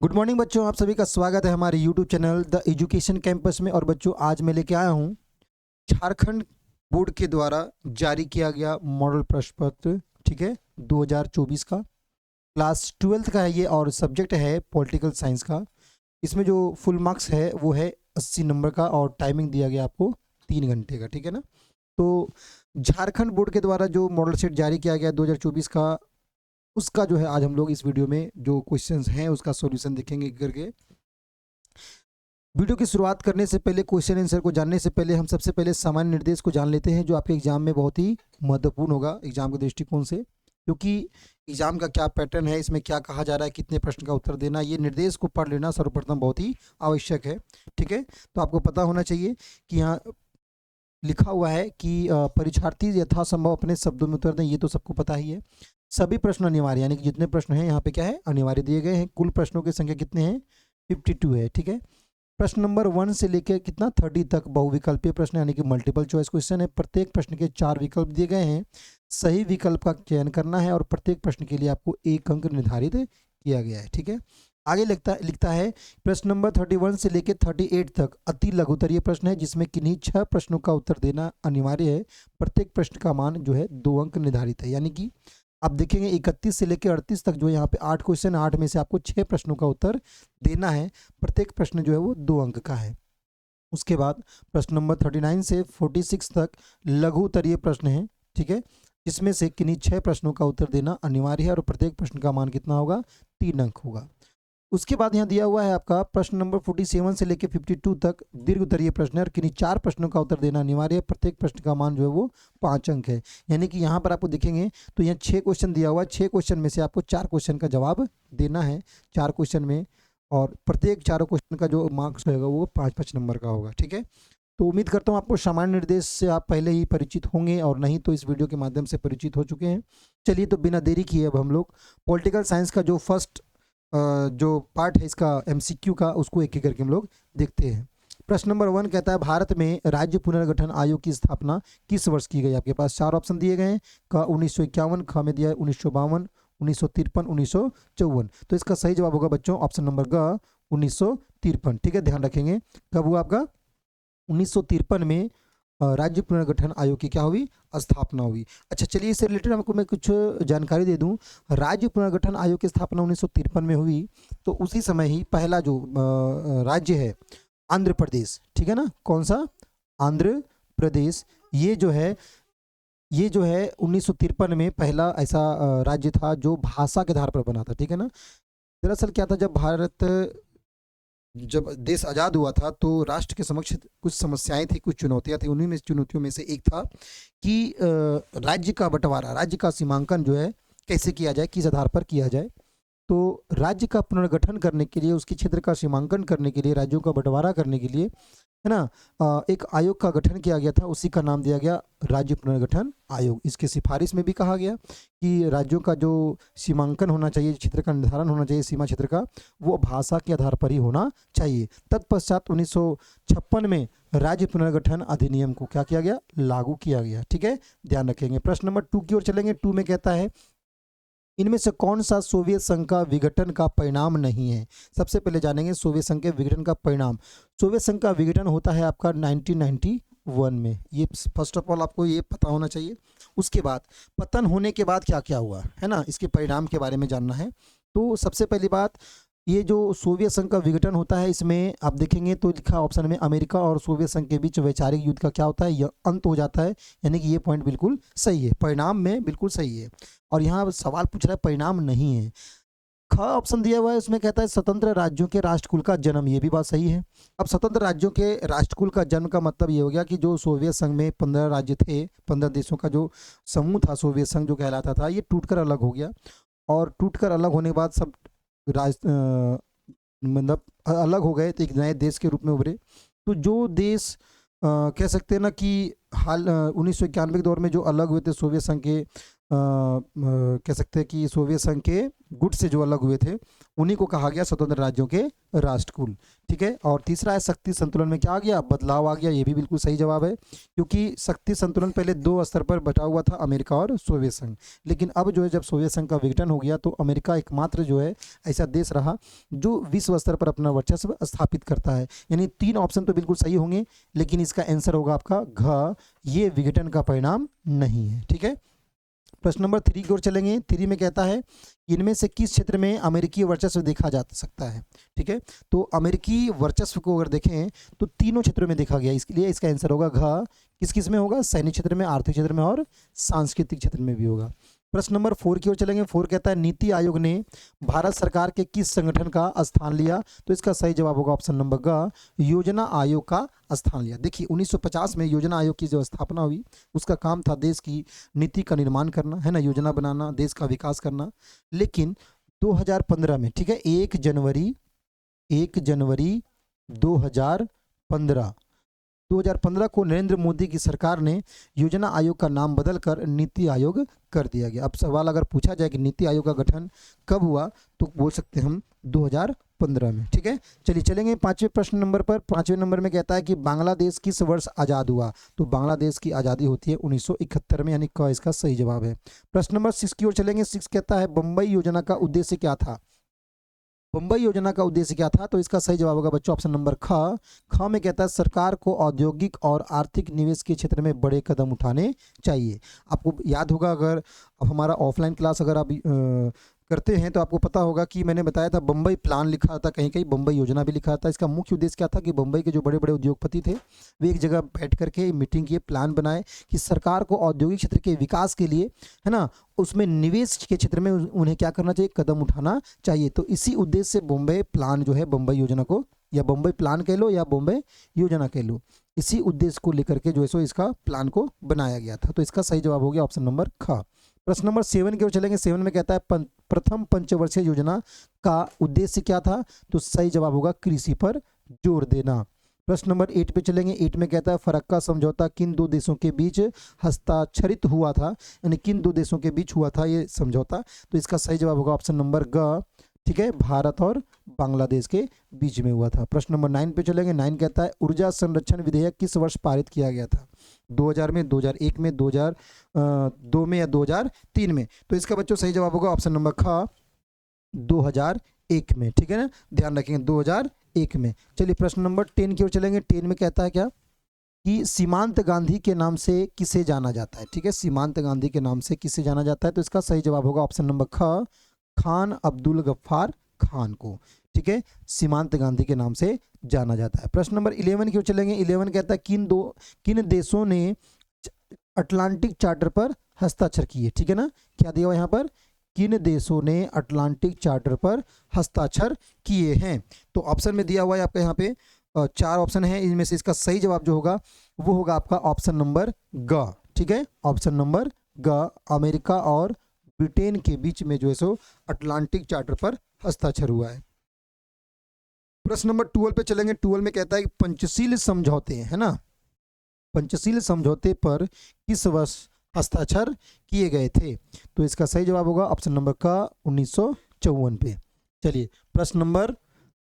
Good morning बच्चों, आप सभी का स्वागत है हमारे YouTube channel the education campus में। और बच्चों, आज मैं लेके आया हूँ झारखंड बोर्ड के द्वारा जारी किया गया मॉडल प्रश्न पत्र, ठीक है, 2024 का। क्लास 12th का है ये और सब्जेक्ट है पॉलिटिकल साइंस का। इसमें जो फुल मार्क्स है वो है 80 नंबर का और टाइमिंग दिया गया आपको 3 घंटे का, ठीक है ना। तो झारखंड बोर्ड के द्वारा जो मॉडल सेट जारी किया गया 2024 का, उसका जो है आज हम लोग इस वीडियो में जो क्वेश्चंस हैं उसका सॉल्यूशन देखेंगे करके। वीडियो की शुरुआत करने से पहले, क्वेश्चन आंसर को जानने से पहले, हम सबसे पहले सामान्य निर्देश को जान लेते हैं जो आपके एग्जाम में बहुत ही महत्वपूर्ण होगा एग्जाम के दृष्टिकोण से। क्योंकि एग्जाम का क्या पैटर्न है, इसमें क्या कहा जा रहा है, कितने प्रश्न का उत्तर देना, ये निर्देश को पढ़ लेना सर्वप्रथम बहुत ही आवश्यक है, ठीक है। तो आपको पता होना चाहिए कि यहाँ लिखा हुआ है कि परीक्षार्थी यथासंभव अपने शब्दों में उत्तर दें, ये तो सबको पता ही है। सभी प्रश्न अनिवार्य, यानी कि जितने प्रश्न हैं यहाँ पे क्या है, अनिवार्य दिए गए हैं। कुल प्रश्नों की संख्या कितने हैं, 52 है, ठीक है। प्रश्न नंबर 1 से लेकर कितना 30 तक बहुविकल्पीय प्रश्न यानी कि मल्टीपल चॉइस क्वेश्चन है। प्रत्येक प्रश्न के 4 विकल्प दिए गए हैं, सही विकल्प का चयन करना है और प्रत्येक प्रश्न के लिए आपको 1 अंक निर्धारित किया गया है, ठीक है। आगे लिखता है प्रश्न नंबर 31 से लेकर 38 तक अति लघुतरीय प्रश्न है जिसमें किन्हीं 6 प्रश्नों का उत्तर देना अनिवार्य है। प्रत्येक प्रश्न का मान जो है 2 अंक निर्धारित है, यानी कि आप देखेंगे 31 से लेकर 38 तक जो यहाँ पे 8 क्वेश्चन, 8 में से आपको 6 प्रश्नों का उत्तर देना है। प्रत्येक प्रश्न जो है वो 2 अंक का है। उसके बाद प्रश्न नंबर 39 से 46 तक लघु उत्तरीय प्रश्न है, ठीक है, जिसमें से किन्हीं 6 प्रश्नों का उत्तर देना अनिवार्य है और प्रत्येक प्रश्न का मान कितना होगा, 3 अंक होगा। उसके बाद यहाँ दिया हुआ है आपका प्रश्न नंबर 47 से लेकर 52 तक दीर्घ उत्तरीय प्रश्न है और किन्हीं 4 प्रश्नों का उत्तर देना अनिवार्य है। प्रत्येक प्रश्न का मान जो है वो 5 अंक है। यानी कि यहाँ पर आपको देखेंगे तो यहाँ 6 क्वेश्चन दिया हुआ है, 6 क्वेश्चन में से आपको 4 क्वेश्चन का जवाब देना है, 4 क्वेश्चन में, और प्रत्येक 4 क्वेश्चन का जो मार्क्स होगा वो 5-5 नंबर का होगा, ठीक है। तो उम्मीद करता हूँ आपको सामान्य निर्देश से आप पहले ही परिचित होंगे और नहीं तो इस वीडियो के माध्यम से परिचित हो चुके हैं। चलिए, तो बिना देरी किए अब हम लोग पॉलिटिकल साइंस का जो फर्स्ट जो पार्ट है इसका MCQ का, उसको एक एक करके हम लोग देखते हैं। प्रश्न नंबर 1 कहता है भारत में राज्य पुनर्गठन आयोग की स्थापना किस वर्ष की गई। आपके पास 4 ऑप्शन दिए गए हैं, क 1951, ख में दिया है 1952, 1953, 1954। तो इसका सही जवाब होगा बच्चों ऑप्शन नंबर ग, 1953, ठीक है। ध्यान रखेंगे कब हुआ आपका, 1953 में राज्य पुनर्गठन आयोग की क्या हुई, स्थापना हुई। अच्छा, चलिए इससे रिलेटेड आपको मैं कुछ जानकारी दे दूं। राज्य पुनर्गठन आयोग की स्थापना 1953 में हुई, तो उसी समय ही पहला जो राज्य है आंध्र प्रदेश, ठीक है ना, कौन सा, आंध्र प्रदेश, ये जो है 1953 में पहला ऐसा राज्य था जो भाषा के आधार पर बना था, ठीक है ना। दरअसल क्या था, जब देश आज़ाद हुआ था तो राष्ट्र के समक्ष कुछ समस्याएं थी, कुछ चुनौतियां थी। उन्हीं में चुनौतियों में से एक था कि राज्य का बंटवारा, राज्य का सीमांकन जो है कैसे किया जाए, किस आधार पर किया जाए। तो राज्य का पुनर्गठन करने के लिए, उसके क्षेत्र का सीमांकन करने के लिए, राज्यों का बंटवारा करने के लिए, है ना, एक आयोग का गठन किया गया था, उसी का नाम दिया गया राज्य पुनर्गठन आयोग। इसके सिफारिश में भी कहा गया कि राज्यों का जो सीमांकन होना चाहिए, क्षेत्र का निर्धारण होना चाहिए, सीमा क्षेत्र का, वो भाषा के आधार पर ही होना चाहिए। तत्पश्चात 1956 में राज्य पुनर्गठन अधिनियम को क्या किया गया, लागू किया गया, ठीक है। ध्यान रखेंगे। प्रश्न नंबर 2 की ओर चलेंगे। 2 में कहता है इनमें से कौन सा सोवियत संघ का विघटन का परिणाम नहीं है। सबसे पहले जानेंगे सोवियत संघ के विघटन का परिणाम। सोवियत संघ का विघटन होता है आपका 1991 में, ये फर्स्ट ऑफ ऑल आपको ये पता होना चाहिए। उसके बाद पतन होने के बाद क्या क्या हुआ, है ना, इसके परिणाम के बारे में जानना है। तो सबसे पहली बात, ये जो सोवियत संघ का विघटन होता है, इसमें आप देखेंगे तो लिखा ऑप्शन में अमेरिका और सोवियत संघ के बीच वैचारिक युद्ध का क्या होता है, यह अंत हो जाता है। यानी कि ये पॉइंट बिल्कुल सही है, परिणाम में बिल्कुल सही है। और यहाँ सवाल पूछ रहा है परिणाम नहीं है। ख ऑप्शन दिया हुआ है, उसमें कहता है स्वतंत्र राज्यों के राष्ट्रकुल का जन्म, ये भी बात सही है। अब स्वतंत्र राज्यों के राष्ट्रकुल का जन्म का मतलब ये हो गया कि जो सोवियत संघ में 15 राज्य थे, 15 देशों का जो समूह था सोवियत संघ जो कहलाता था, ये टूटकर अलग हो गया। और टूटकर अलग होने के बाद सब मतलब अलग हो गए, तो एक नए देश के रूप में उभरे। तो जो देश कह सकते हैं ना कि हाल 1991 के दौर में जो अलग हुए थे सोवियत संघ के कह सकते हैं कि सोवियत संघ के गुट से जो अलग हुए थे उन्हीं को कहा गया स्वतंत्र राज्यों के राष्ट्रकुल। ठीक है, और तीसरा है शक्ति संतुलन में क्या आ गया, बदलाव आ गया। ये भी बिल्कुल सही जवाब है, क्योंकि शक्ति संतुलन पहले दो स्तर पर बटा हुआ था, अमेरिका और सोवियत संघ। लेकिन अब जो है जब सोवियत संघ का विघटन हो गया तो अमेरिका एकमात्र जो है ऐसा देश रहा जो विश्व स्तर पर अपना वर्चस्व स्थापित करता है। यानी तीन ऑप्शन तो बिल्कुल सही होंगे, लेकिन इसका आंसर होगा आपका घ, ये विघटन का परिणाम नहीं है। ठीक है, प्रश्न नंबर 3 की ओर चलेंगे। 3 में कहता है इनमें से किस क्षेत्र में अमेरिकी वर्चस्व देखा जा सकता है। ठीक है, तो अमेरिकी वर्चस्व को अगर देखें तो तीनों क्षेत्रों में देखा गया, इसके लिए इसका आंसर होगा घ। किस किस में होगा, सैन्य क्षेत्र में, आर्थिक क्षेत्र में और सांस्कृतिक क्षेत्र में भी होगा। प्रश्न नंबर 4 की ओर चलेंगे। 4 कहता है नीति आयोग ने भारत सरकार के किस संगठन का स्थान लिया, तो इसका सही जवाब होगा ऑप्शन नंबर ग, योजना आयोग का स्थान लिया। देखिए 1950 में योजना आयोग की जो स्थापना हुई उसका काम था देश की नीति का निर्माण करना, है ना, योजना बनाना, देश का विकास करना। लेकिन 2015 में, ठीक है, 1 जनवरी 2015 को नरेंद्र मोदी की सरकार ने योजना आयोग का नाम बदलकर नीति आयोग कर दिया गया। अब सवाल अगर पूछा जाए कि नीति आयोग का गठन कब हुआ तो बोल सकते हैं हम 2015 में। ठीक है, चलिए चलेंगे 5वें प्रश्न नंबर पर। 5वें नंबर में कहता है कि बांग्लादेश किस वर्ष आज़ाद हुआ, तो बांग्लादेश की आज़ादी होती है 1971 में, यानी क इसका सही जवाब है। प्रश्न नंबर 6 की ओर चलेंगे। 6 कहता है बम्बई योजना का उद्देश्य क्या था, बम्बई योजना का उद्देश्य क्या था, तो इसका सही जवाब होगा बच्चों ऑप्शन नंबर ख। ख में कहता है सरकार को औद्योगिक और आर्थिक निवेश के क्षेत्र में बड़े कदम उठाने चाहिए। आपको याद होगा, अगर अब हमारा ऑफलाइन क्लास अगर आप करते हैं तो आपको पता होगा कि मैंने बताया था बम्बई प्लान लिखा था, कहीं कहीं बम्बई योजना भी लिखा था। इसका मुख्य उद्देश्य क्या था कि बम्बई के जो बड़े बड़े उद्योगपति थे वे एक जगह बैठ करके मीटिंग किए, प्लान बनाए कि सरकार को औद्योगिक क्षेत्र के विकास के लिए, है ना, उसमें निवेश के क्षेत्र में उन्हें क्या करना चाहिए, कदम उठाना चाहिए। तो इसी उद्देश्य से बॉम्बे प्लान जो है, बम्बई योजना को, या बम्बई प्लान कह लो या बॉम्बे योजना कह लो, इसी उद्देश्य को लेकर के जो है सो इसका प्लान को बनाया गया था। तो इसका सही जवाब हो गया ऑप्शन नंबर ख। प्रश्न नंबर 7 की ओर चलेंगे। 7 में कहता है प्रथम पंचवर्षीय योजना का उद्देश्य क्या था, तो सही जवाब होगा कृषि पर जोर देना। प्रश्न नंबर 8 पे चलेंगे। 8 में कहता है फरक्का समझौता किन दो देशों के बीच हस्ताक्षरित हुआ था, यानी किन दो देशों के बीच हुआ था ये समझौता, तो इसका सही जवाब होगा ऑप्शन नंबर ग। ठीक है, भारत और बांग्लादेश के बीच में हुआ था। प्रश्न नंबर 9 पे चलेंगे। 9 कहता है ऊर्जा संरक्षण विधेयक किस वर्ष पारित किया गया था, 2000 में, 2001 में, 2002 में या 2003 में, तो इसका बच्चों सही जवाब होगा ऑप्शन नंबर ख, 2001 में। ठीक है ना, ध्यान रखेंगे 2001 में। चलिए प्रश्न नंबर 10 की ओर चलेंगे। 10 में कहता है क्या कि सीमांत गांधी के नाम से किसे जाना जाता है। ठीक है, सीमांत गांधी के नाम से किसे जाना जाता है, तो इसका सही जवाब होगा ऑप्शन नंबर ख, खान अब्दुल गफ्फार खान को। ठीक है, सीमांत गांधी के नाम से जाना जाता है। प्रश्न नंबर 11 की ओर चलेंगे। 11 कहता है किन देशों ने अटलांटिक चार्टर पर हस्ताक्षर किए। ठीक है ना, क्या दिया हुआ यहाँ पर, किन देशों ने अटलांटिक चार्टर पर हस्ताक्षर किए हैं, तो ऑप्शन में दिया हुआ है आपका यहाँ पे 4 ऑप्शन है, इनमें से इसका सही जवाब जो होगा वो होगा आपका ऑप्शन नंबर ग। ठीक है, ऑप्शन नंबर ग, अमेरिका और ब्रिटेन के बीच में जो है सो अटलांटिक चार्टर पर हस्ताक्षर हुआ है। प्रश्न नंबर 12 पे चलेंगे। 12 में कहता है कि पंचशील समझौते, है ना, पंचशील समझौते पर किस वर्ष हस्ताक्षर किए गए थे, तो इसका सही जवाब होगा ऑप्शन नंबर का 1954 पे। चलिए प्रश्न नंबर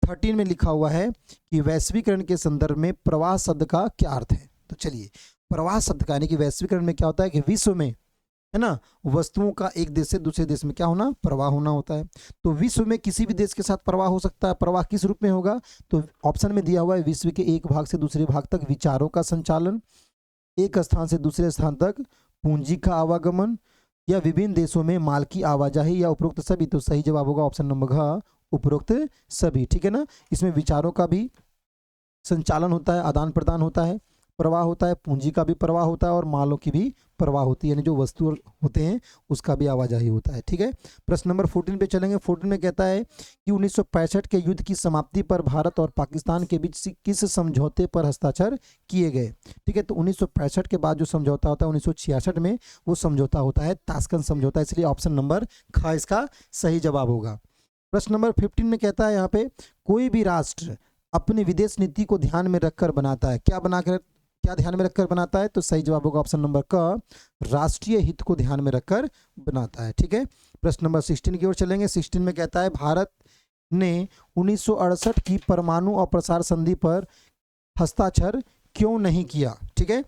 13 में लिखा हुआ है कि वैश्वीकरण के संदर्भ में प्रवाह शब्द का क्या अर्थ है, तो चलिए प्रवाह शब्द का यानी कि वैश्वीकरण में क्या होता है कि विश्व में, है ना, वस्तुओं का एक देश से दूसरे देश में क्या होना, प्रवाह होना होता है। तो विश्व में किसी भी देश के साथ प्रवाह हो सकता है। प्रवाह किस रूप में होगा, तो ऑप्शन में दिया हुआ है विश्व के एक भाग से दूसरे भाग तक विचारों का संचालन, एक स्थान से दूसरे स्थान तक पूंजी का आवागमन, या विभिन्न देशों में माल की आवाजाही, या उपरोक्त सभी। तो सही जवाब होगा ऑप्शन नंबर घ, उपरोक्त सभी। ठीक है ना, इसमें विचारों का भी संचालन होता है, आदान प्रदान होता है, प्रवाह होता है, पूंजी का भी प्रवाह होता है और मालों की भी प्रवाह होती है, यानी जो वस्तु होते हैं उसका भी आवाजाही होता है। ठीक है, प्रश्न नंबर 14 पे चलेंगे। 14 में कहता है कि 1965 के युद्ध की समाप्ति पर भारत और पाकिस्तान के बीच किस समझौते पर हस्ताक्षर किए गए। ठीक है, तो 1965 के बाद जो समझौता होता है 1966 में, वो समझौता होता है ताशकंद समझौता, इसलिए ऑप्शन नंबर ख इसका सही जवाब होगा। प्रश्न नंबर 15 में कहता है यहाँ पे कोई भी राष्ट्र अपनी विदेश नीति को ध्यान में रखकर बनाता है, क्या क्या ध्यान में रखकर बनाता है? तो सही जवाब होगा ऑप्शन नंबर क, राष्ट्रीय हित को ध्यान में रखकर बनाता है। ठीक है, प्रश्न नंबर 16 की ओर चलेंगे। 16 में कहता है भारत ने 1968 की परमाणु अप्रसार संधि पर हस्ताक्षर क्यों नहीं किया? ठीक है,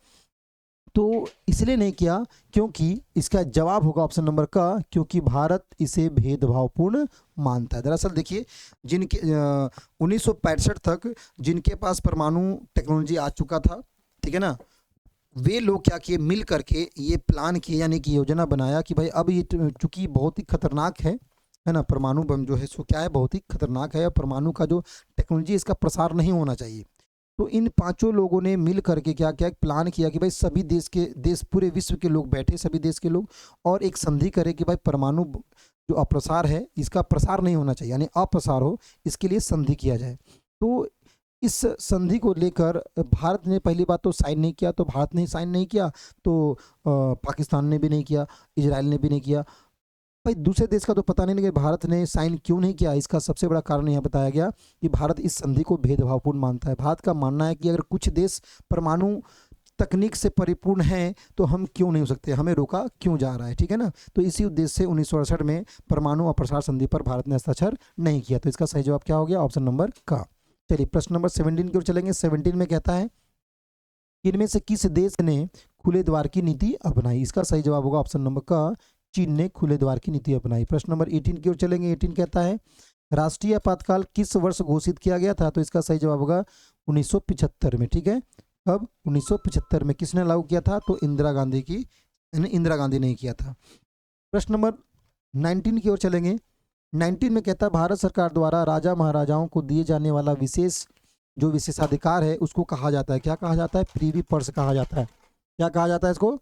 तो इसलिए नहीं किया क्योंकि इसका जवाब होगा ऑप्शन नंबर का, क्योंकि भारत इसे भेदभावपूर्ण मानता है। दरअसल देखिए, जिनके 1965 तक जिनके पास परमाणु टेक्नोलॉजी आ चुका था, ठीक है ना, वे लोग क्या किए, मिल करके ये प्लान किए, यानी कि योजना बनाया कि भाई अब ये चूंकि बहुत ही खतरनाक है ना, परमाणु बम जो है सो क्या है, बहुत ही खतरनाक है, परमाणु का जो टेक्नोलॉजी इसका प्रसार नहीं होना चाहिए। तो इन पांचों लोगों ने मिल करके क्या किया, एक प्लान किया कि भाई सभी देश पूरे विश्व के लोग बैठे, सभी देश के लोग, और एक संधि करे कि भाई परमाणु जो अप्रसार है इसका प्रसार नहीं होना चाहिए, यानी अप्रसार हो, इसके लिए संधि किया जाए। तो इस संधि को लेकर भारत ने पहली बात तो साइन नहीं किया, तो भारत ने साइन नहीं किया, तो पाकिस्तान ने भी नहीं किया, इजराइल ने भी नहीं किया। भाई दूसरे देश का तो पता नहीं कि भारत ने साइन क्यों नहीं किया। इसका सबसे बड़ा कारण यह बताया गया कि भारत इस संधि को भेदभावपूर्ण मानता है। भारत का मानना है कि अगर कुछ देश परमाणु तकनीक से परिपूर्ण हैं तो हम क्यों नहीं हो सकते, हमें रोका क्यों जा रहा है, ठीक है ना। तो इसी उद्देश्य से 1968 में परमाणु अप्रसार संधि पर भारत ने हस्ताक्षर नहीं किया। तो इसका सही जवाब क्या हो गया, ऑप्शन नंबर का। चलिए प्रश्न नंबर 17 की ओर चलेंगे। 17 में कहता है इनमें से किस देश ने खुले द्वार की नीति अपनाई? इसका सही जवाब होगा ऑप्शन नंबर का, चीन ने खुले द्वार की नीति अपनाई। प्रश्न नंबर 18 की ओर चलेंगे। 18 कहता है राष्ट्रीय आपातकाल किस वर्ष घोषित किया गया था? तो इसका सही जवाब होगा 1975 में। ठीक है, अब 1975 में किसने लागू किया था? तो इंदिरा गांधी ने किया था। प्रश्न नंबर 19 की ओर चलेंगे। 19 में कहता है भारत सरकार द्वारा राजा महाराजाओं को दिए जाने वाला जो विशेषाधिकार है उसको कहा जाता है, क्या कहा जाता है? प्रीवी पर्स कहा जाता है। क्या कहा जाता है इसको?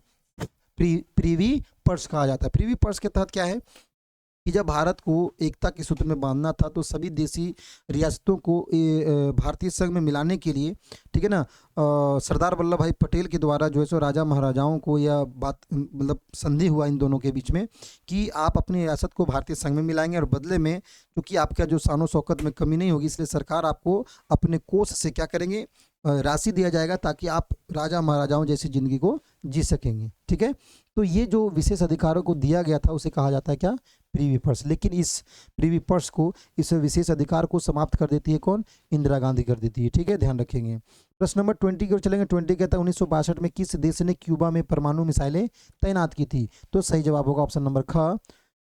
प्रीवी पर्स कहा जाता है। प्रीवी पर्स के तहत क्या है कि जब भारत को एकता के सूत्र में बांधना था तो सभी देशी रियासतों को भारतीय संघ में मिलाने के लिए, ठीक है ना, सरदार वल्लभ भाई पटेल के द्वारा जो है सो राजा महाराजाओं को यह बात मतलब संधि हुआ इन दोनों के बीच में कि आप अपनी रियासत को भारतीय संघ में मिलाएंगे और बदले में क्योंकि आपका जो शान शौकत में कमी नहीं होगी इसलिए सरकार आपको अपने कोष से क्या करेंगे, राशि दिया जाएगा ताकि आप राजा महाराजाओं जैसी जिंदगी को जी सकेंगे। ठीक है, तो ये जो विशेष अधिकारों को दिया गया था उसे कहा जाता है क्या? प्रीवी पर्स। लेकिन इस प्रीवी पर्स को, इस विशेष अधिकार को समाप्त कर देती है कौन? इंदिरा गांधी कर देती है। ठीक है, ध्यान रखेंगे। प्रश्न नंबर 20 की ओर चलेंगे। 20 कहता है 1962 में किस देश ने क्यूबा में परमाणु मिसाइलें तैनात की थी? तो सही जवाब होगा ऑप्शन नंबर ख,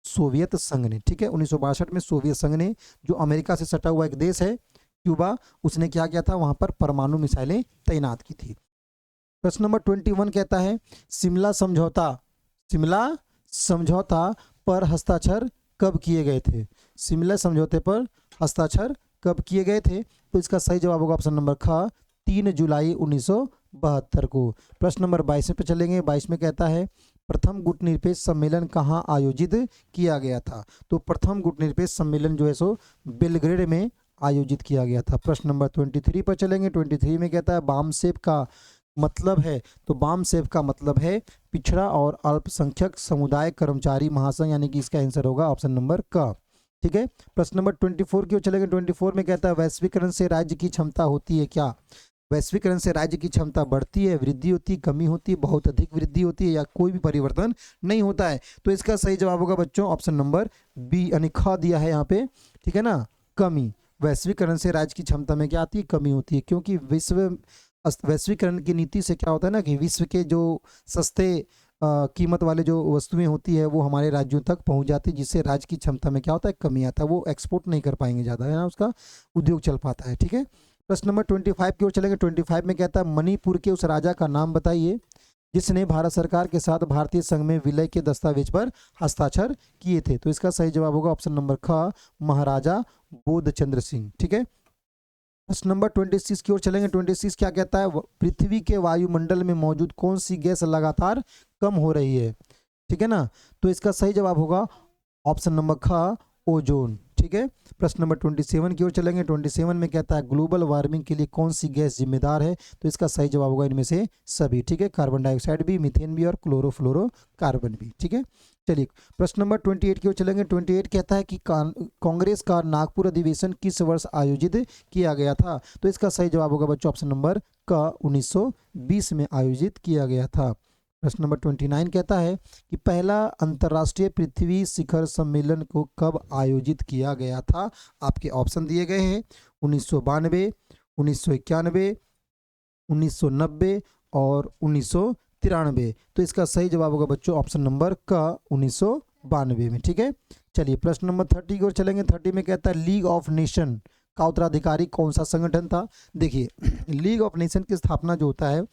सोवियत संघ ने। ठीक है, 1962 में सोवियत संघ ने, जो अमेरिका से सटा हुआ एक देश है क्यूबा, उसने क्या किया था? वहां पर परमाणु मिसाइलें तैनात की थी। प्रश्न नंबर 21 कहता है शिमला समझौता पर हस्ताक्षर कब किए गए थे? शिमला समझौते पर हस्ताक्षर कब किए गए थे? तो इसका सही जवाब होगा ऑप्शन नंबर ख, 3 जुलाई 1972 को। प्रश्न नंबर 22 पे चलेंगे। 22 में कहता है प्रथम गुटनिरपेक्ष सम्मेलन कहाँ आयोजित किया गया था? तो प्रथम गुटनिरपेक्ष सम्मेलन जो है सो बेलग्रेड में आयोजित किया गया था। प्रश्न नंबर 23 पर चलेंगे। 23 में कहता है बामसेफ का मतलब है? तो बामसेफ का मतलब है पिछड़ा और अल्पसंख्यक समुदाय कर्मचारी महासंघ, यानी कि इसका आंसर होगा ऑप्शन नंबर का। ठीक है, प्रश्न नंबर 24 की ओर चलेंगे। 24 में कहता है वैश्वीकरण से राज्य की क्षमता होती है क्या? वैश्वीकरण से राज्य की क्षमता बढ़ती है, वृद्धि होती है, कमी होती है, बहुत अधिक वृद्धि होती है, या कोई भी परिवर्तन नहीं होता है? तो इसका सही जवाब होगा बच्चों ऑप्शन नंबर बी, यानी ख दिया है यहाँ पे, ठीक है ना, कमी। वैश्वीकरण से राज्य की क्षमता में क्या आती है? कमी होती है, क्योंकि वैश्वीकरण की नीति से क्या होता है ना कि विश्व के जो सस्ते कीमत वाले जो वस्तुएं होती है वो हमारे राज्यों तक पहुंच जाती है, जिससे राज्य की क्षमता में क्या होता है? कमी आता है, वो एक्सपोर्ट नहीं कर पाएंगे ज़्यादा, है ना, उसका उद्योग चल पाता है। ठीक है, प्रश्न नंबर 25 की ओर चलेंगे। 25 में कहता है मणिपुर के उस राजा का नाम बताइए जिसने भारत सरकार के साथ भारतीय संघ में विलय के दस्तावेज पर हस्ताक्षर किए थे? तो इसका सही जवाब होगा ऑप्शन नंबर ख, महाराजा बोधचंद्र सिंह। ठीक है, प्रश्न नंबर 26 की ओर चलेंगे। 26 क्या कहता है पृथ्वी के वायुमंडल में मौजूद कौन सी गैस लगातार कम हो रही है? ठीक है ना, तो इसका सही जवाब होगा ऑप्शन नंबर ख, ओजोन। ठीक है। प्रश्न नंबर 27 की ओर चलेंगे। 27 में कहता है ग्लोबल वार्मिंग के लिए कौन सी गैस जिम्मेदार है? तो इसका सही जवाब होगा इनमें से सभी, ठीक है। कार्बन डाइऑक्साइड भी, मीथेन भी और क्लोरोफ्लोरोकार्बन भी, ठीक है। चलिए प्रश्न नंबर 28 की ओर चलेंगे। 28 कहता है कि कांग्रेस का नागपुर अधिवेशन किस वर्ष आयोजित किया गया था? तो इसका सही जवाब होगा बच्चों ऑप्शन नंबर का 1920 में आयोजित किया गया था। प्रश्न नंबर 29 कहता है कि पहला अंतर्राष्ट्रीय पृथ्वी शिखर सम्मेलन को कब आयोजित किया गया था? आपके ऑप्शन दिए गए हैं 1992, 1991, 1990 और 1993। तो इसका सही जवाब होगा बच्चों ऑप्शन नंबर का 1992 में, ठीक है। चलिए प्रश्न नंबर 30 की ओर चलेंगे। 30 में कहता है लीग ऑफ नेशन का उत्तराधिकारी कौन सा संगठन था? देखिए लीग ऑफ नेशन की स्थापना जो होता है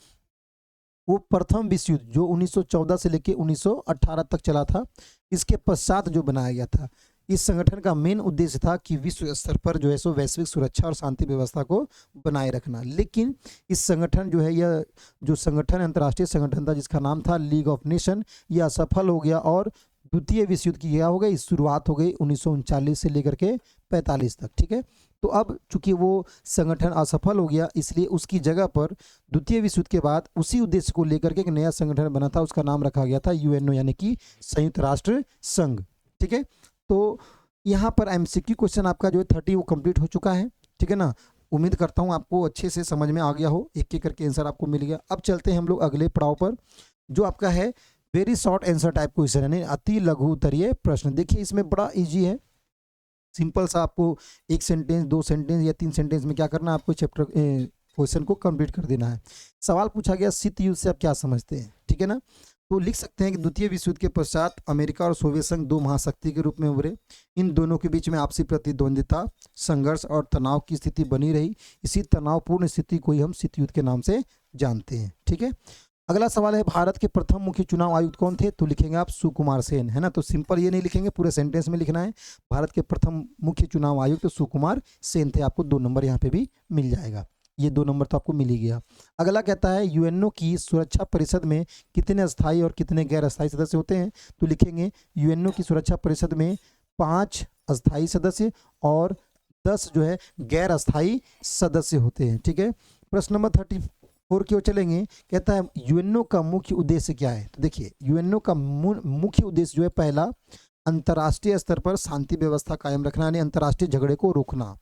वो प्रथम विश्व युद्ध जो 1914 से लेकर 1918 तक चला था, इसके पश्चात जो बनाया गया था। इस संगठन का मेन उद्देश्य था कि विश्व स्तर पर जो है सो वैश्विक सुरक्षा और शांति व्यवस्था को बनाए रखना। लेकिन इस संगठन जो है, यह जो संगठन अंतर्राष्ट्रीय संगठन था जिसका नाम था लीग ऑफ नेशन, यह असफल हो गया और द्वितीय विश्व युद्ध की क्या हो गई, शुरुआत हो गई 1939 से लेकर के 45 तक, ठीक है। तो अब चूंकि वो संगठन असफल हो गया, इसलिए उसकी जगह पर द्वितीय विश्व युद्ध के बाद उसी उद्देश्य को लेकर के एक नया संगठन बना था, उसका नाम रखा गया था यूएनओ यानी कि संयुक्त राष्ट्र संघ, ठीक है। तो यहाँ पर एमसीक्यू क्वेश्चन आपका जो है 30 वो कंप्लीट हो चुका है, ठीक है ना। उम्मीद करता हूँ आपको अच्छे से समझ में आ गया हो, एक एक करके आंसर आपको मिल गया। अब चलते हैं हम लोग अगले पड़ाव पर, जो आपका है very short answer type question यानी अति लघु उत्तरीय प्रश्न। देखिए इसमें बड़ा इजी है, सिंपल सा, आपको एक सेंटेंस, 2 सेंटेंस या 3 सेंटेंस में क्या करना है, आपको चैप्टर क्वेश्चन को कंप्लीट कर देना है। सवाल पूछा गया शीत युद्ध से आप क्या समझते हैं, ठीक है ना। तो लिख सकते हैं कि द्वितीय विश्व युद्ध के पश्चात अमेरिका और सोवियत संघ दो महाशक्ति के रूप में उभरे। इन दोनों के बीच में आपसी प्रतिद्वंदिता, संघर्ष और तनाव की स्थिति बनी रही। इसी तनावपूर्ण स्थिति को ही हम शीत युद्ध के नाम से जानते हैं, ठीक है। अगला सवाल है भारत के प्रथम मुख्य चुनाव आयुक्त कौन थे? तो लिखेंगे आप सुकुमार सेन, है ना। तो सिंपल ये नहीं लिखेंगे, पूरे सेंटेंस में लिखना है। भारत के प्रथम मुख्य चुनाव आयुक्त सुकुमार सेन थे। आपको 2 नंबर यहाँ पे भी मिल जाएगा, ये 2 नंबर तो आपको मिल ही गया। अगला कहता है यूएनओ की सुरक्षा परिषद में कितने स्थायी और कितने गैर अस्थायी सदस्य होते हैं? तो लिखेंगे यूएनओ की सुरक्षा परिषद में 5 अस्थायी सदस्य और 10 जो है गैर अस्थायी सदस्य होते हैं, ठीक है। प्रश्न नंबर 34 की ओर चलेंगे। कहता है यूएनओ का मुख्य उद्देश्य क्या है? तो देखिए यूएनओ का मुख्य उद्देश्य जो है, पहला अंतर्राष्ट्रीय स्तर पर शांति व्यवस्था कायम रखना यानी अंतर्राष्ट्रीय झगड़े को रोकना,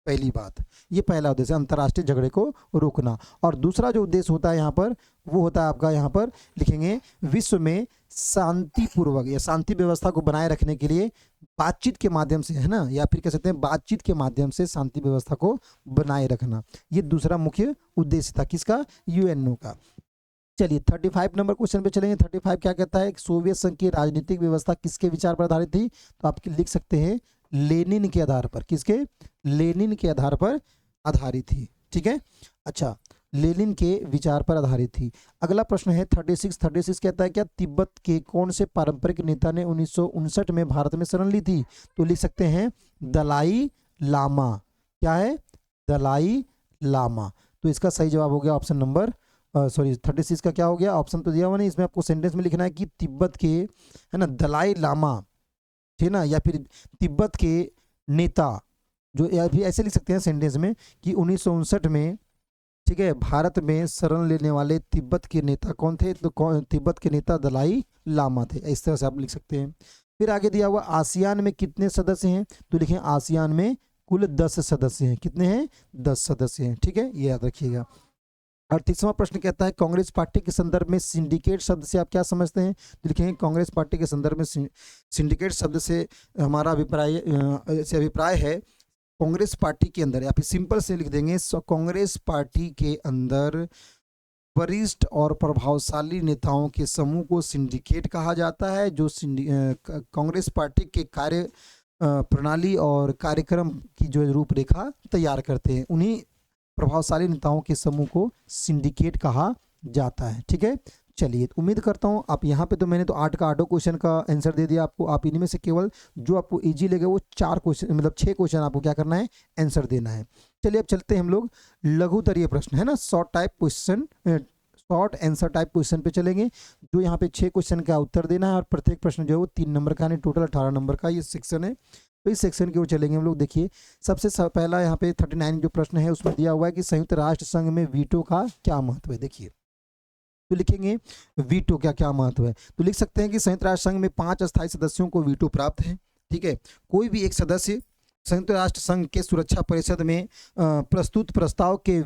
पहली बात, ये पहला उद्देश्य अंतर्राष्ट्रीय झगड़े को रोकना। और दूसरा जो उद्देश्य होता है यहाँ पर, वो होता है आपका, यहाँ पर लिखेंगे विश्व में शांतिपूर्वक या शांति व्यवस्था को बनाए रखने के लिए बातचीत के माध्यम से, है ना, या फिर कह सकते हैं बातचीत के माध्यम से शांति व्यवस्था को बनाए रखना। ये दूसरा मुख्य उद्देश्य था किसका? यूएनओ का। चलिए 35 नंबर क्वेश्चन पे चलेंगे। 35 क्या कहता है? सोवियत संघ की राजनीतिक व्यवस्था किसके विचार पर आधारित थी? तो आप लिख सकते हैं लेनिन के आधार पर। किसके? लेनिन के आधार पर आधारित थी, ठीक है। अच्छा, लेनिन के विचार पर आधारित थी। अगला प्रश्न है 36 कहता है क्या तिब्बत के कौन से पारंपरिक नेता ने 1959 में भारत में शरण ली थी? तो लिख सकते हैं दलाई लामा। क्या है? दलाई लामा। तो इसका सही जवाब हो गया ऑप्शन नंबर 36 का क्या हो गया? ऑप्शन तो दिया हुआ नहीं, इसमें आपको सेंटेंस में लिखना है कि तिब्बत के, है ना, दलाई लामा, ठीक है ना, या फिर तिब्बत के नेता, जो या फिर ऐसे लिख सकते हैं सेंटेंस में कि 1959 में, ठीक है, भारत में शरण लेने वाले तिब्बत के नेता कौन थे? तो तिब्बत के नेता दलाई लामा थे। इस तरह से आप लिख सकते हैं। फिर आगे दिया हुआ आसियान में कितने सदस्य हैं? तो लिखें आसियान में कुल 10 सदस्य हैं। कितने हैं? 10 सदस्य हैं, ठीक है, ये याद रखिएगा। 38वां प्रश्न कहता है कांग्रेस पार्टी के संदर्भ में सिंडिकेट शब्द से आप क्या समझते हैं? तो लिखेंगे कांग्रेस पार्टी के संदर्भ में सिंडिकेट शब्द से हमारा अभिप्राय है कांग्रेस पार्टी के अंदर, या फिर सिंपल से लिख देंगे कांग्रेस पार्टी के अंदर वरिष्ठ और प्रभावशाली नेताओं के समूह को सिंडिकेट कहा जाता है, जो कांग्रेस पार्टी के कार्य प्रणाली और कार्यक्रम की जो रूपरेखा तैयार करते हैं, उन्हीं प्रभावशाली नेताओं के समूह को सिंडिकेट कहा जाता है, ठीक है। चलिए, उम्मीद करता हूँ आप यहाँ पे, तो मैंने तो 8 का 8 क्वेश्चन का आंसर दे दिया आपको। आप इनमें से केवल जो आपको इजी लगे वो 4 क्वेश्चन, मतलब 6 क्वेश्चन आपको क्या करना है? आंसर देना है। चलिए अब चलते हैं हम लोग लघुतरीय प्रश्न, है ना, short type question, short answer type question पे चलेंगे, जो यहाँ पे 6 क्वेश्चन का उत्तर देना है और प्रत्येक प्रश्न जो है वो 3 नंबर का, यानी टोटल 18 नंबर का ये सेक्शन है। तो इस सेक्शन की ओर चलेंगे हम लोग। देखिए सबसे पहला यहाँ पे 39 जो प्रश्न है उसमें दिया हुआ है कि संयुक्त राष्ट्र संघ में वीटो का क्या महत्व है। देखिए तो लिखेंगे वीटो का क्या महत्व है, तो लिख सकते हैं कि संयुक्त राष्ट्र संघ में 5 अस्थायी सदस्यों को वीटो प्राप्त है। ठीक है, कोई भी एक सदस्य संयुक्त राष्ट्र संघ के सुरक्षा परिषद में प्रस्तुत प्रस्ताव के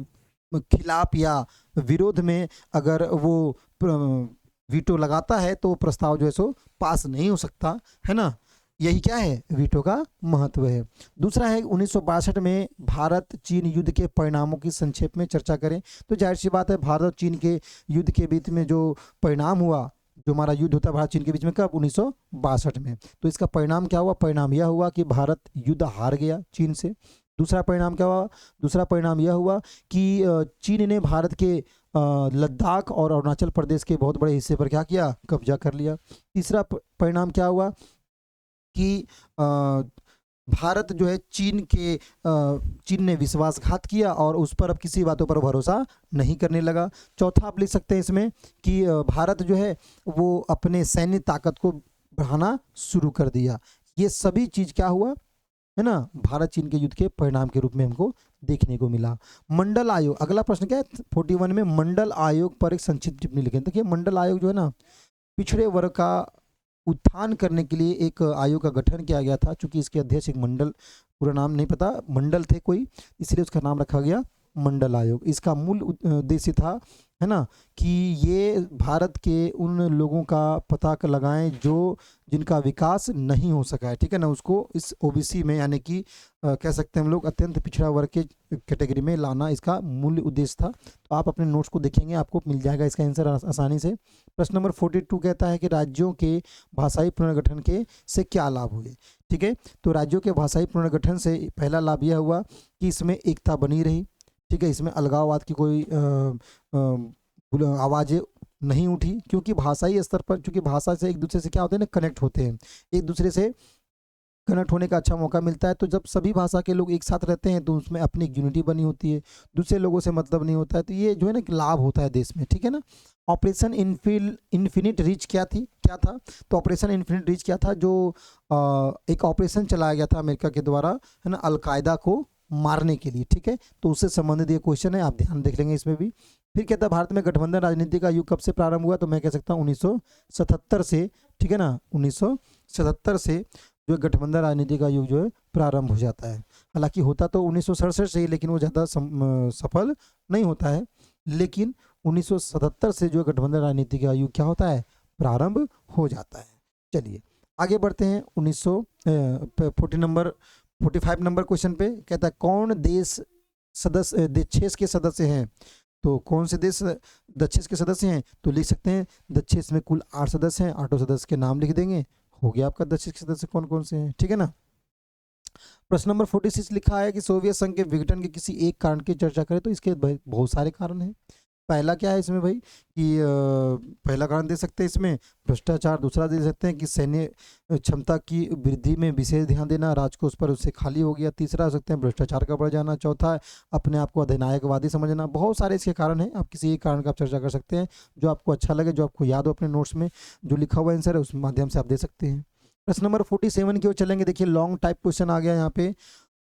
खिलाफ या विरोध में अगर वो वीटो लगाता है तो प्रस्ताव जो है सो पास नहीं हो सकता, है ना। यही क्या है, वीटो का महत्व है। दूसरा है 1962 में भारत चीन युद्ध के परिणामों की संक्षेप में चर्चा करें। तो जाहिर सी बात है भारत और चीन के युद्ध के बीच में जो परिणाम हुआ, जो हमारा युद्ध होता है भारत चीन के बीच में कब, 1962 में। तो इसका परिणाम क्या हुआ, परिणाम यह हुआ कि भारत युद्ध हार गया चीन से। दूसरा परिणाम क्या हुआ, दूसरा परिणाम यह हुआ कि चीन ने भारत के लद्दाख और अरुणाचल प्रदेश के बहुत बड़े हिस्से पर क्या किया, कब्जा कर लिया। तीसरा परिणाम क्या हुआ कि भारत जो है चीन ने विश्वासघात किया और उस पर अब किसी बातों पर भरोसा नहीं करने लगा। चौथा आप लिख सकते हैं इसमें कि भारत जो है वो अपने सैन्य ताकत को बढ़ाना शुरू कर दिया। ये सभी चीज़ क्या हुआ, है ना, भारत चीन के युद्ध के परिणाम के रूप में हमको देखने को मिला। मंडल आयोग, अगला प्रश्न क्या है 41 में, मंडल आयोग पर एक संक्षिप्त टिप्पणी लिखें। देखिए मंडल आयोग जो है ना, पिछड़े वर्ग का उत्थान करने के लिए एक आयोग का गठन किया गया था। चूंकि इसके अध्यक्ष एक मंडल, पूरा नाम नहीं पता, मंडल थे कोई, इसलिए उसका नाम रखा गया मंडल आयोग। इसका मूल उद्देश्य था, है ना, कि ये भारत के उन लोगों का पता लगाएं जो जिनका विकास नहीं हो सका है, ठीक है ना, उसको इस ओबीसी में यानी कि कह सकते हैं हम लोग अत्यंत पिछड़ा वर्ग के कैटेगरी में लाना इसका मूल उद्देश्य था। तो आप अपने नोट्स को देखेंगे आपको मिल जाएगा इसका आंसर आसानी से। प्रश्न नंबर 42 कहता है कि राज्यों के भाषाई पुनर्गठन के से क्या लाभ हुए। ठीक है, तो राज्यों के भाषाई पुनर्गठन से पहला लाभ यह हुआ कि इसमें एकता बनी रही। ठीक है, इसमें अलगाववाद की कोई आवाज़ें नहीं उठी, क्योंकि भाषाई स्तर पर, चूंकि भाषा से एक दूसरे से क्या होते हैं ना, कनेक्ट होते हैं, एक दूसरे से कनेक्ट होने का अच्छा मौका मिलता है। तो जब सभी भाषा के लोग एक साथ रहते हैं तो उसमें अपनी एक यूनिटी बनी होती है, दूसरे लोगों से मतलब नहीं होता है। तो ये जो है ना लाभ होता है देश में, ठीक है ना। ऑपरेशन इन्फिनिट रीच क्या था, तो ऑपरेशन इन्फिनिट रीच क्या था, जो एक ऑपरेशन चलाया गया था अमेरिका के द्वारा, है ना, अलकायदा को मारने के लिए। ठीक है, तो उससे संबंधित ये क्वेश्चन है, आप ध्यान देख लेंगे इसमें भी। फिर कहता है भारत में गठबंधन राजनीति का युग कब से प्रारंभ हुआ, तो मैं कह सकता हूँ 1977 से, ठीक है ना, 1977 से जो गठबंधन राजनीति का युग जो है प्रारंभ हो जाता है। हालांकि होता तो 1967 से ही, लेकिन वो ज़्यादा सफल नहीं होता है। लेकिन 1977 से जो गठबंधन राजनीति का युग क्या होता है, प्रारंभ हो जाता है। चलिए आगे बढ़ते हैं। 45 नंबर क्वेश्चन पे कहता है कौन देश सदस्य दक्षेस के सदस्य हैं। तो कौन से देश दक्षेस के सदस्य हैं, तो लिख सकते हैं दक्षेस में कुल 8 सदस्य हैं, 8 सदस्य के नाम लिख देंगे, हो गया आपका दक्षेस के सदस्य कौन कौन से हैं। ठीक है ना। प्रश्न नंबर 46 लिखा है कि सोवियत संघ के विघटन के किसी एक कारण की चर्चा करें। तो इसके बहुत सारे कारण हैं। पहला क्या है इसमें भाई कि पहला कारण दे सकते हैं इसमें भ्रष्टाचार, दूसरा दे सकते हैं कि सैन्य क्षमता की वृद्धि में विशेष ध्यान देना, राजकोष पर उससे खाली हो गया, तीसरा हो सकते हैं भ्रष्टाचार का बढ़ जाना, चौथा है अपने आप को अधिनायकवादी समझना। बहुत सारे इसके कारण हैं, आप किसी एक कारण का आप चर्चा कर सकते हैं, जो आपको अच्छा लगे, जो आपको याद हो अपने नोट्स में जो लिखा हुआ आंसर है उस माध्यम से आप दे सकते हैं। प्रश्न नंबर 47 की ओर चलेंगे। देखिए लॉन्ग टाइप क्वेश्चन आ गया यहाँ पे।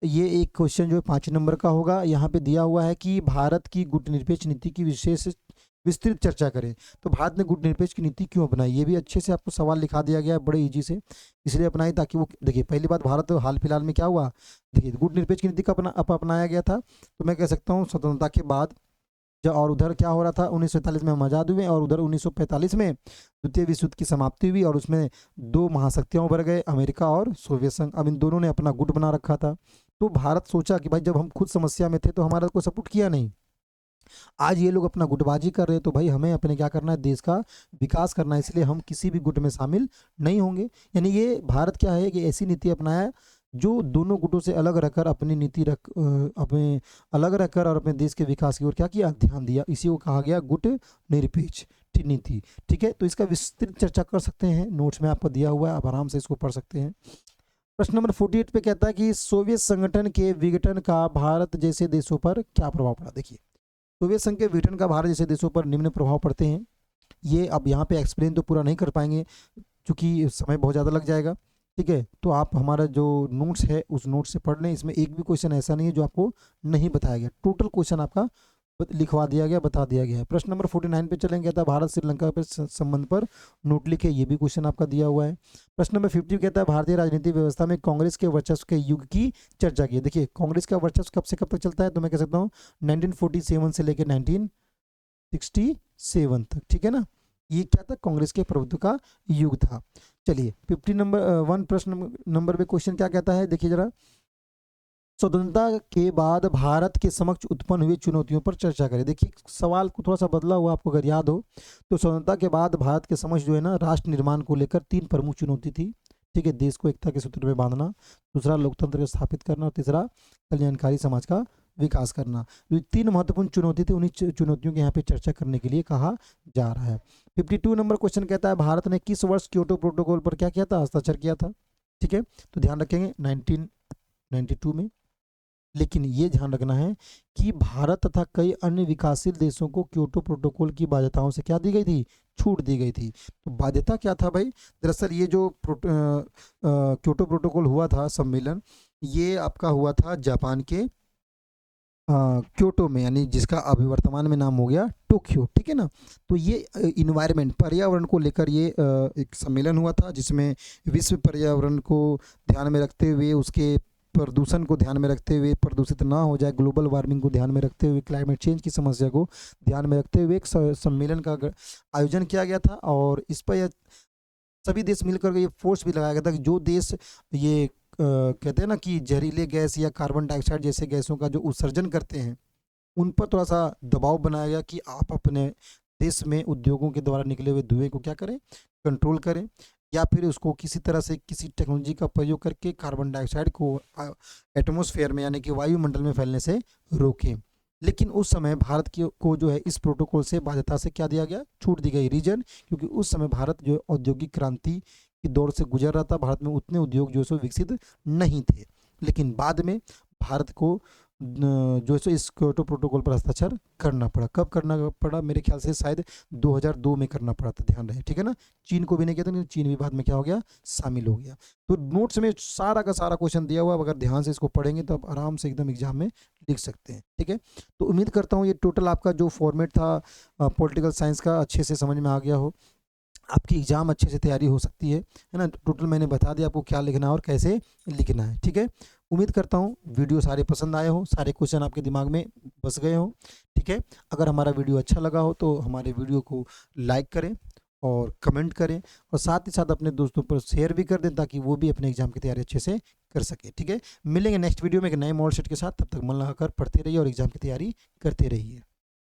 ये एक क्वेश्चन जो है 5 नंबर का होगा। यहाँ पे दिया हुआ है कि भारत की गुटनिरपेक्ष नीति की विस्तृत चर्चा करें। तो भारत ने गुटनिरपेक्ष की नीति क्यों अपनाई, ये भी अच्छे से आपको सवाल लिखा दिया गया है, बड़े इजी से इसलिए अपनाई ताकि वो, देखिए पहली बात भारत हाल फिलहाल में क्या हुआ, देखिए गुटनिरपेक्ष की नीति का अपनाया गया था। तो मैं कह सकता हूँ स्वतंत्रता के बाद और उधर क्या हो रहा था, 1947 में हम आज़ाद हुए और उधर 1945 में द्वितीय विश्व युद्ध की समाप्ति हुई और उसमें 2 महाशक्तियां उभर गए, अमेरिका और सोवियत संघ। अब इन दोनों ने अपना गुट बना रखा था। तो भारत सोचा कि भाई जब हम खुद समस्या में थे तो हमारा कोई सपोर्ट किया नहीं, आज ये लोग अपना गुटबाजी कर रहे हैं, तो भाई हमें अपने क्या करना है, देश का विकास करना है, इसलिए हम किसी भी गुट में शामिल नहीं होंगे। यानी ये भारत क्या है कि ऐसी नीति अपनाया जो दोनों गुटों से अलग रहकर अपनी नीति अपने अलग रहकर और अपने देश के विकास की ओर क्या किया, ध्यान दिया। इसी को कहा गया गुट निरपेक्ष नीति। ठीक है, तो इसका विस्तृत चर्चा कर सकते हैं, नोट्स में आपको दिया हुआ है, आप आराम से इसको पढ़ सकते हैं। प्रश्न नंबर 48 पे कहता है कि सोवियत संगठन के विघटन का भारत जैसे देशों पर क्या प्रभाव पड़ा। देखिए सोवियत संघ के विघटन का भारत जैसे देशों पर निम्न प्रभाव पड़ते हैं। ये अब यहाँ पे एक्सप्लेन तो पूरा नहीं कर पाएंगे क्योंकि समय बहुत ज़्यादा लग जाएगा। ठीक है, तो आप हमारा जो नोट्स है उस नोट्स से पढ़ लें। इसमें एक भी क्वेश्चन ऐसा नहीं है जो आपको नहीं बताया गया, टोटल क्वेश्चन आपका लिखवा दिया गया, बता दिया गया है। प्रश्न नंबर 49 पे चलेंगे, कहता है भारत श्रीलंका पे संबंध पर नोट लिखे, ये भी क्वेश्चन आपका दिया हुआ है। प्रश्न नंबर 50 कहता है भारतीय राजनीतिक व्यवस्था में कांग्रेस के वर्चस्व के युग की चर्चा की। देखिए कांग्रेस का वर्चस्व कब से कब तक चलता है, तो मैं कह सकता हूँ 1947 से लेकर 1967 तक, ठीक है ना। ये क्या था, कांग्रेस के प्रभुत्व का युग था। चलिए 50 नंबर 1 प्रश्न नंबर पे क्वेश्चन क्या कहता है, देखिए जरा। स्वतंत्रता के बाद भारत के समक्ष उत्पन्न हुई चुनौतियों पर चर्चा करें। देखिए सवाल को थोड़ा सा बदला हुआ, आपको अगर याद हो तो स्वतंत्रता के बाद भारत के समक्ष जो है ना राष्ट्र निर्माण को लेकर 3 प्रमुख चुनौती थी। ठीक है, देश को एकता के सूत्र में बांधना, दूसरा लोकतंत्र को स्थापित करना और तीसरा कल्याणकारी समाज का विकास करना। ये 3 महत्वपूर्ण चुनौती थी, उन्हीं चुनौतियों की यहाँ पे चर्चा करने के लिए कहा जा रहा है। 52 नंबर क्वेश्चन कहता है भारत ने किस वर्ष क्योटो प्रोटोकॉल पर क्या किया था, हस्ताक्षर किया था। ठीक है, तो ध्यान रखेंगे 1992 में। लेकिन ये ध्यान रखना है कि भारत तथा कई अन्य विकासशील देशों को क्योटो प्रोटोकॉल की बाध्यताओं से क्या दी गई थी, छूट दी गई थी। तो बाध्यता क्या था भाई, दरअसल ये जो क्योटो प्रोटोकॉल हुआ था सम्मेलन, ये आपका हुआ था जापान के क्योटो में, यानी जिसका अभी वर्तमान में नाम हो गया टोक्यो। ठीक है ना, तो ये इन्वायरमेंट पर्यावरण को लेकर ये एक सम्मेलन हुआ था, जिसमें विश्व पर्यावरण को ध्यान में रखते हुए, उसके प्रदूषण को ध्यान में रखते हुए, प्रदूषित ना हो जाए, ग्लोबल वार्मिंग को ध्यान में रखते हुए, क्लाइमेट चेंज की समस्या को ध्यान में रखते हुए एक सम्मेलन का आयोजन किया गया था। और इस पर सभी देश मिलकर ये फोर्स भी लगाया गया था कि जो देश ये कहते हैं ना कि जहरीले गैस या कार्बन डाइऑक्साइड जैसे गैसों का जो उत्सर्जन करते हैं, उन पर थोड़ा सा दबाव बनाया गया कि आप अपने देश में उद्योगों के द्वारा निकले हुए धुएं को क्या करें, कंट्रोल करें, या फिर उसको किसी तरह से किसी टेक्नोलॉजी का प्रयोग करके कार्बन डाइऑक्साइड को एटमॉस्फेयर में यानी कि वायुमंडल में फैलने से रोकें। लेकिन उस समय भारत को जो है इस प्रोटोकॉल से बाध्यता से क्या दिया गया, छूट दी गई। रीजन, क्योंकि उस समय भारत जो औद्योगिक क्रांति की दौर से गुजर रहा था, भारत में उतने उद्योग जो है विकसित नहीं थे। लेकिन बाद में भारत को जो है इस क्योटो प्रोटोकॉल पर हस्ताक्षर करना पड़ा। कब करना पड़ा, मेरे ख्याल से शायद 2002 में करना पड़ा था, ध्यान रहे। ठीक है ना, चीन को भी नहीं किया था, चीन भी बाद में क्या हो गया, शामिल हो गया। तो नोट्स में सारा का सारा क्वेश्चन दिया हुआ, अगर ध्यान से इसको पढ़ेंगे तो आप आराम से एकदम एग्जाम में लिख सकते हैं। ठीक है, तो उम्मीद करता हूँ ये टोटल आपका जो फॉर्मेट था पॉलिटिकल साइंस का अच्छे से समझ में आ गया हो, आपकी एग्जाम अच्छे से तैयारी हो सकती है ना। टोटल मैंने बता दिया आपको क्या लिखना है और कैसे लिखना है। ठीक है, उम्मीद करता हूँ वीडियो सारे पसंद आए हो, सारे क्वेश्चन आपके दिमाग में बस गए हो। ठीक है, अगर हमारा वीडियो अच्छा लगा हो तो हमारे वीडियो को लाइक करें और कमेंट करें, और साथ ही साथ अपने दोस्तों पर शेयर भी कर दें ताकि वो भी अपने एग्जाम की तैयारी अच्छे से कर सके। ठीक है, मिलेंगे नेक्स्ट वीडियो में एक नए मॉडल सेट के साथ, तब तक मन लगाकर पढ़ते रहिए और एग्जाम की तैयारी करते रहिए।